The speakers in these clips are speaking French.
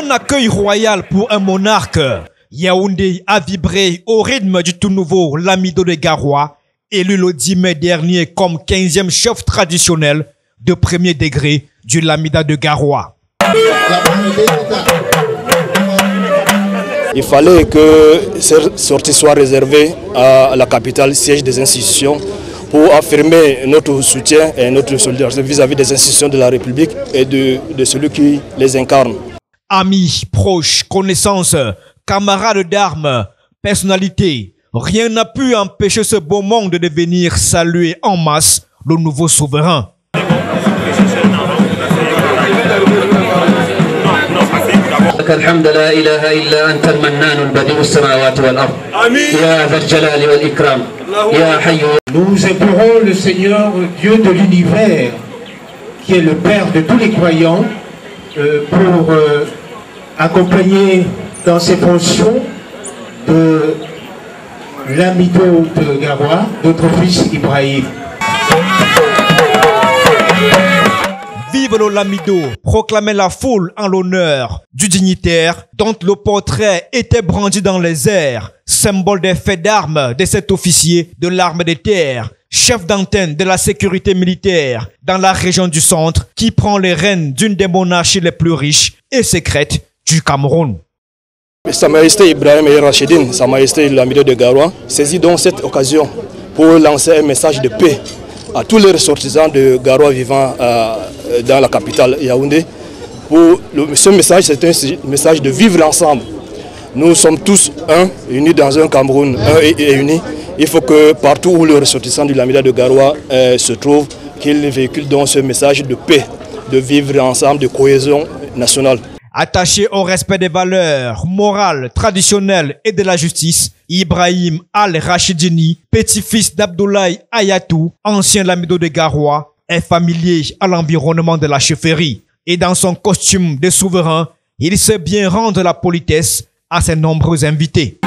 Un accueil royal pour un monarque. Yaoundé a vibré au rythme du tout nouveau Lamido de Garoua, élu le 10 mai dernier comme 15e chef traditionnel de premier degré du Lamida de Garoua. Il fallait que cette sortie soit réservée à la capitale, siège des institutions, pour affirmer notre soutien et notre solidarité vis-à-vis des institutions de la République et de celui qui les incarne. Amis, proches, connaissances, camarades d'armes, personnalités, rien n'a pu empêcher ce beau monde de venir saluer en masse le nouveau souverain. الحمد لا إله إلا أنت المنان البديع السماوات والأرض يا ذا الجلال والإكرام يا حي. Nous implorons le Seigneur Dieu de l'univers, qui est le Père de tous les croyants, pour accompagner dans ses fonctions de Lamido de Garoua, notre fils Ibrahim. Vive le Lamido, proclamait la foule en l'honneur du dignitaire dont le portrait était brandi dans les airs, symbole des faits d'armes de cet officier de l'armée de terre, chef d'antenne de la sécurité militaire dans la région du centre, qui prend les rênes d'une des monarchies les plus riches et secrètes du Cameroun. Sa Majesté Ibrahim El Rachidine, Sa Majesté Lamido de Garoua, saisit donc cette occasion pour lancer un message de paix à tous les ressortissants de Garoua vivant dans la capitale Yaoundé. Ce message, c'est un message de vivre ensemble. Nous sommes tous unis dans un Cameroun et unis. Il faut que partout où le ressortissant du Lamida de Garoua se trouve, qu'il véhicule donc ce message de paix, de vivre ensemble, de cohésion nationale. Attaché au respect des valeurs morales, traditionnelles et de la justice, Ibrahim Al-Rachidini, petit-fils d'Abdoulaye Ayatou, ancien Lamido de Garoua, est familier à l'environnement de la chefferie. Et dans son costume de souverain, il sait bien rendre la politesse à ses nombreux invités.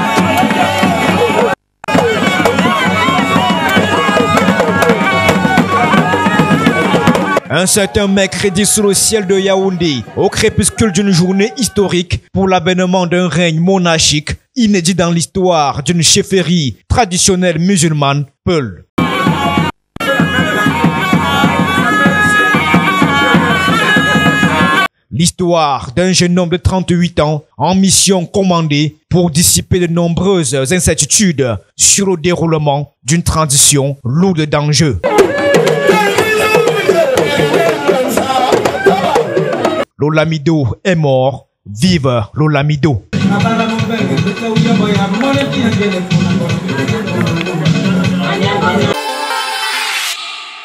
Un certain mercredi sous le ciel de Yaoundé, au crépuscule d'une journée historique pour l'avènement d'un règne monarchique inédit dans l'histoire d'une chefferie traditionnelle musulmane, Peul. L'histoire d'un jeune homme de 38 ans en mission commandée pour dissiper de nombreuses incertitudes sur le déroulement d'une transition lourde d'enjeux. Le Lamido est mort, vive le Lamido.